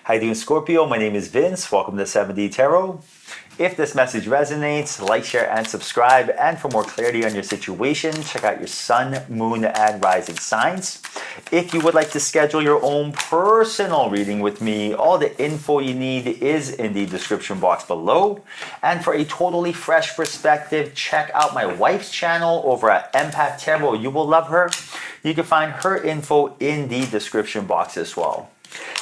How you doing, Scorpio? My name is Vince. Welcome to 7D Tarot. If this message resonates, like, share, and subscribe. And for more clarity on your situation, check out your sun, moon, and rising signs. If you would like to schedule your own personal reading with me, all the info you need is in the description box below. And for a totally fresh perspective, check out my wife's channel over at Empath Tarot. You will love her. You can find her info in the description box as well.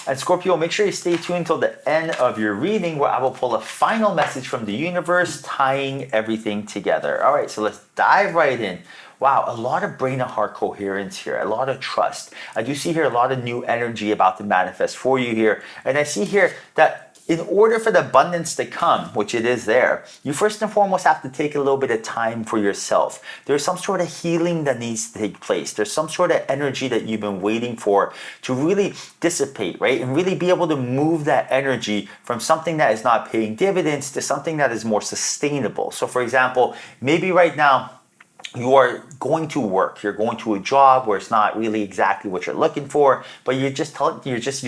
And Scorpio, make sure you stay tuned till the end of your reading where I will pull a final message from the universe tying everything together. All right, so let's dive right in. Wow, a lot of brain and heart coherence here, a lot of trust. I do see here a lot of new energy about to manifest for you here. And I see here that in order for the abundance to come, which it is there, you first and foremost have to take a little bit of time for yourself. There's some sort of healing that needs to take place. There's some sort of energy that you've been waiting for to really dissipate, right? And really be able to move that energy from something that is not paying dividends to something that is more sustainable. So for example, maybe right now, you are going to work, you're going to a job where it's not really exactly what you're looking for, but you're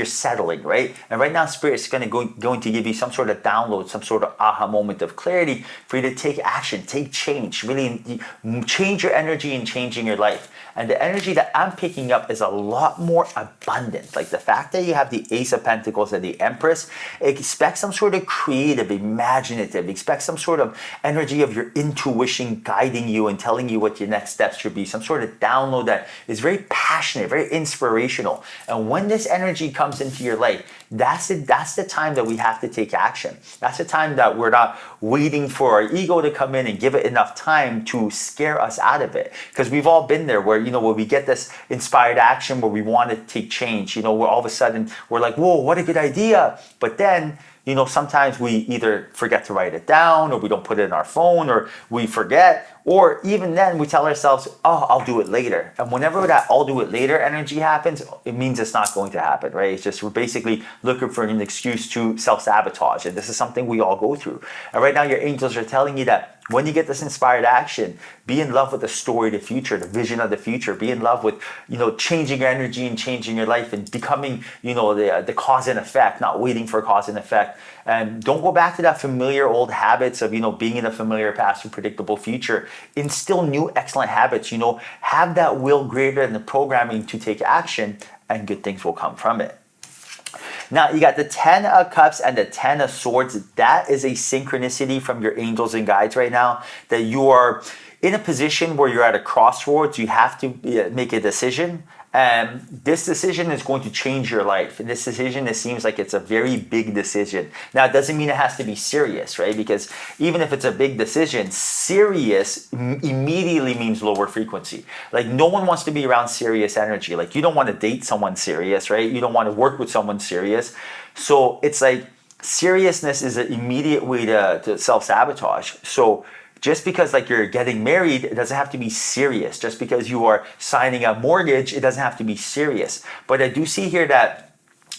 settling, right? And right now Spirit is going to give you some sort of download, some sort of aha moment of clarity for you to take action, take change, really change your energy in changing your life. And the energy that I'm picking up is a lot more abundant. Like the fact that you have the Ace of Pentacles and the Empress, expect some sort of creative, imaginative, expect some sort of energy of your intuition guiding you and telling you what your next steps should be. Some sort of download that is very passionate, very inspirational. And when this energy comes into your life, that's the time that we have to take action. That's the time that we're not waiting for our ego to come in and give it enough time to scare us out of it. Because we've all been there where, where we get this inspired action where we want to take change, where all of a sudden we're like, whoa, what a good idea. But then, sometimes we either forget to write it down or we don't put it in our phone or we forget. Or even then we tell ourselves, oh, I'll do it later. And whenever that I'll do it later energy happens, it means it's not going to happen, right? It's just we're basically looking for an excuse to self-sabotage. And this is something we all go through. And right now your angels are telling you that when you get this inspired action, be in love with the story of the future, the vision of the future. Be in love with, changing your energy and changing your life and becoming, the cause and effect, not waiting for cause and effect. And don't go back to that familiar old habits of, being in a familiar past and predictable future. Instill new excellent habits, have that will greater than the programming to take action and good things will come from it. Now, you got the 10 of Cups and the 10 of Swords. That is a synchronicity from your angels and guides right now, that you are in a position where you're at a crossroads. You have to make a decision. And this decision is going to change your life. And this decision, it seems like it's a very big decision. Now, it doesn't mean it has to be serious, right? Because even if it's a big decision, serious immediately means lower frequency. Like no one wants to be around serious energy. Like you don't want to date someone serious, right? You don't want to work with someone serious. So it's like seriousness is an immediate way to self-sabotage. So just because like you're getting married, it doesn't have to be serious. Just because you are signing a mortgage, it doesn't have to be serious. But I do see here that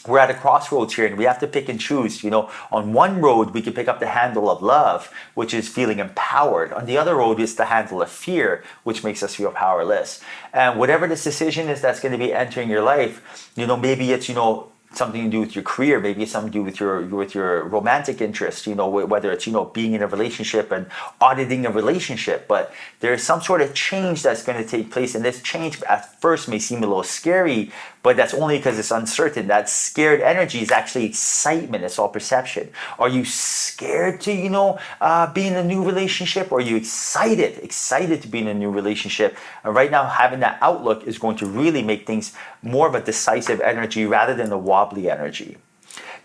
we're at a crossroads here and we have to pick and choose. On one road, we can pick up the handle of love, which is feeling empowered. On the other road is the handle of fear, which makes us feel powerless. And whatever this decision is that's going to be entering your life, maybe it's, something to do with your career, maybe it's something to do with your romantic interest, whether it's being in a relationship and auditing a relationship. But there's some sort of change that's going to take place, and this change at first may seem a little scary, but that's only because it's uncertain. That scared energy is actually excitement. It's all perception. Are you scared to be in a new relationship, or are you excited to be in a new relationship? And right now having that outlook is going to really make things more of a decisive energy rather than a wobbly energy.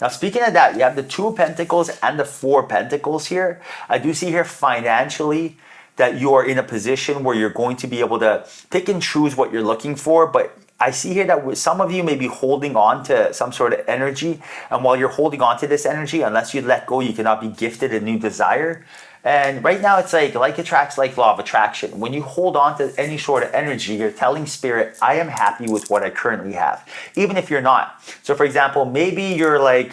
Now, speaking of that, you have the 2 of Pentacles and the 4 of Pentacles here. I do see here financially that you are in a position where you're going to be able to pick and choose what you're looking for, but I see here that some of you may be holding on to some sort of energy, and while you're holding on to this energy, unless you let go, you cannot be gifted a new desire. And right now it's like attracts like, law of attraction. When you hold on to any sort of energy, you're telling Spirit, I am happy with what I currently have, even if you're not. So for example, maybe you're like,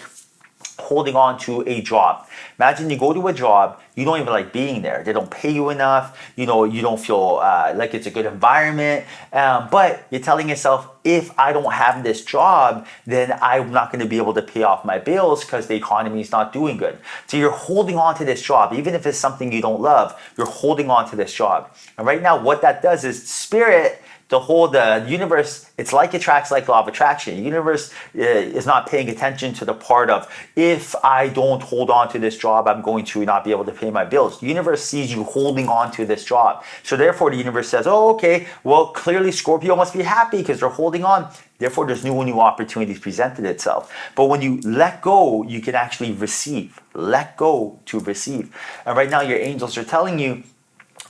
holding on to a job. Imagine you go to a job, you don't even like being there. They don't pay you enough. You don't feel like it's a good environment. But you're telling yourself, if I don't have this job, then I'm not going to be able to pay off my bills because the economy is not doing good. So you're holding on to this job, even if it's something you don't love. You're holding on to this job. And right now, what that does is spirit. The universe, it's like attracts like law of attraction. The universe is not paying attention to the part of, if I don't hold on to this job, I'm going to not be able to pay my bills. The universe sees you holding on to this job. So therefore the universe says, oh, okay, well, clearly Scorpio must be happy because they're holding on. Therefore, there's new opportunities presented itself. But when you let go, you can actually receive. Let go to receive. And right now your angels are telling you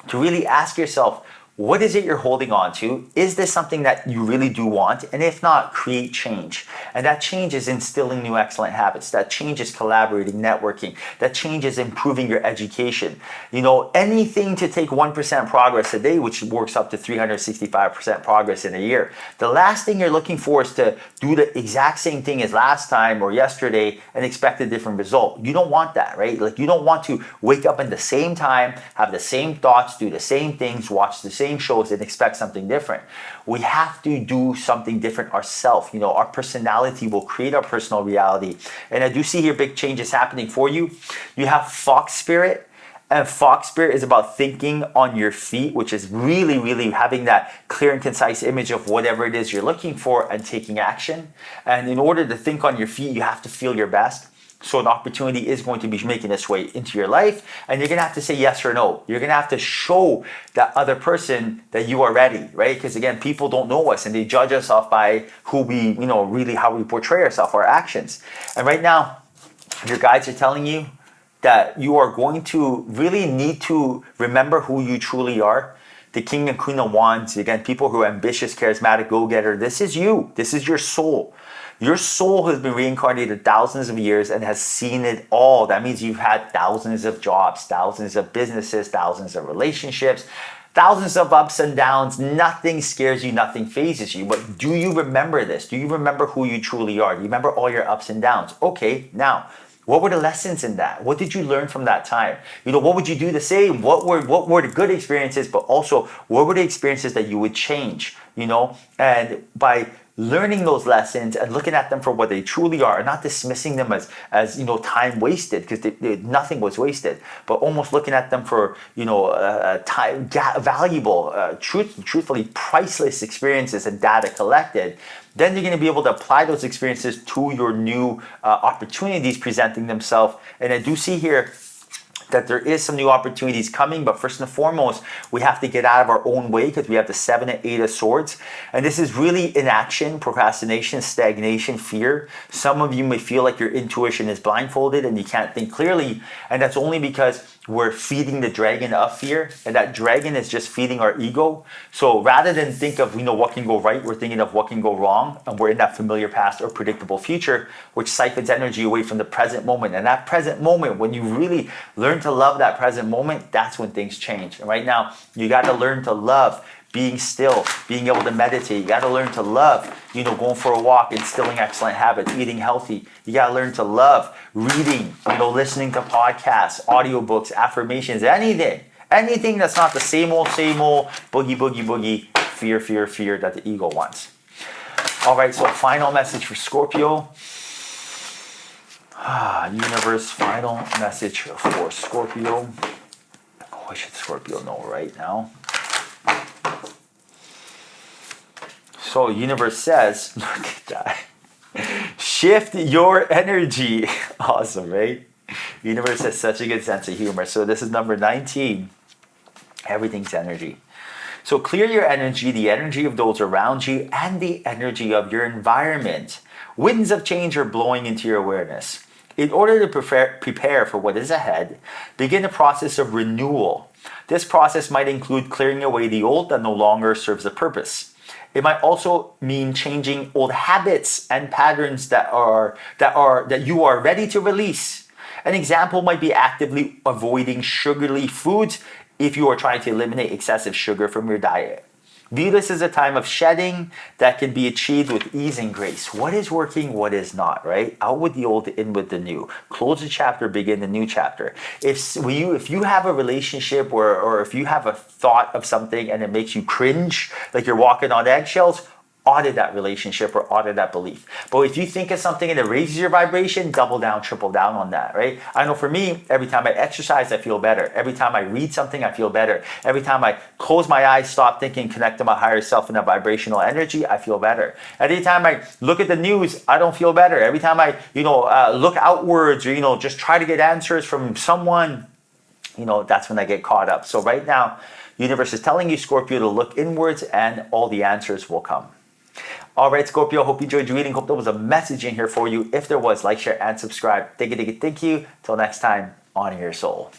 to really ask yourself, what is it you're holding on to? Is this something that you really do want? And if not, create change. And that change is instilling new excellent habits. That change is collaborating, networking. That change is improving your education. Anything to take 1% progress a day, which works up to 365% progress in a year. The last thing you're looking for is to do the exact same thing as last time or yesterday and expect a different result. You don't want that, right? Like, you don't want to wake up at the same time, have the same thoughts, do the same things, watch the same shows and expect something different. We have to do something different ourselves. Our personality will create our personal reality. And I do see here big changes happening for you. You have Fox Spirit. And Fox Spirit is about thinking on your feet, which is really, really having that clear and concise image of whatever it is you're looking for and taking action. And in order to think on your feet, you have to feel your best. So an opportunity is going to be making its way into your life, and you're going to have to say yes or no. You're going to have to show that other person that you are ready, right? Because again, people don't know us and they judge us off by who we, really how we portray ourselves, our actions. And right now, your guides are telling you that you are going to really need to remember who you truly are. The King and Queen of Wands, again, people who are ambitious, charismatic, go-getter. This is you. This is your soul. Your soul has been reincarnated thousands of years and has seen it all. That means you've had thousands of jobs, thousands of businesses, thousands of relationships, thousands of ups and downs. Nothing scares you, nothing phases you. But do you remember this? Do you remember who you truly are? Do you remember all your ups and downs? Okay, now, what were the lessons in that? What did you learn from that time? What would you do the same? What were the good experiences, but also what were the experiences that you would change? And by learning those lessons and looking at them for what they truly are, and not dismissing them as time wasted, because nothing was wasted, but almost looking at them for time valuable, truthfully priceless experiences and data collected. Then you're going to be able to apply those experiences to your new opportunities presenting themselves. And I do see here that there is some new opportunities coming, but first and foremost, we have to get out of our own way because we have the 7 and 8 of Swords. And this is really inaction, procrastination, stagnation, fear. Some of you may feel like your intuition is blindfolded and you can't think clearly. And that's only because we're feeding the dragon of fear, and that dragon is just feeding our ego. So rather than think of what can go right, we're thinking of what can go wrong, and we're in that familiar past or predictable future, which siphons energy away from the present moment. And that present moment, when you really learn to love that present moment, that's when things change. And right now, you got to learn to love being still, being able to meditate. You got to learn to love, going for a walk, instilling excellent habits, eating healthy. You got to learn to love reading, listening to podcasts, audiobooks, affirmations, anything that's not the same old boogie, fear that the ego wants. All right, so final message for Scorpio. Universe, final message for Scorpio. What should Scorpio know right now? So universe says, look at that. Shift your energy. Awesome, right? Universe has such a good sense of humor. So this is number 19. Everything's energy. So clear your energy, the energy of those around you, and the energy of your environment. Winds of change are blowing into your awareness. In order to prepare for what is ahead, begin the process of renewal. This process might include clearing away the old that no longer serves a purpose. It might also mean changing old habits and patterns that you are ready to release. An example might be actively avoiding sugary foods if you are trying to eliminate excessive sugar from your diet. View this as a time of shedding that can be achieved with ease and grace. What is working, what is not, right? Out with the old, in with the new. Close the chapter, begin the new chapter. If you have a relationship or if you have a thought of something and it makes you cringe, like you're walking on eggshells, audit that relationship or audit that belief. But if you think of something and it raises your vibration, double down, triple down on that, right? I know for me, every time I exercise, I feel better. Every time I read something, I feel better. Every time I close my eyes, stop thinking, connect to my higher self in a vibrational energy, I feel better. Every time I look at the news, I don't feel better. Every time I, look outwards or, just try to get answers from someone, that's when I get caught up. So right now, universe is telling you, Scorpio, to look inwards and all the answers will come. All right, Scorpio, hope you enjoyed your reading. Hope there was a message in here for you. If there was, like, share, and subscribe. Thank you. Till next time, honor your soul.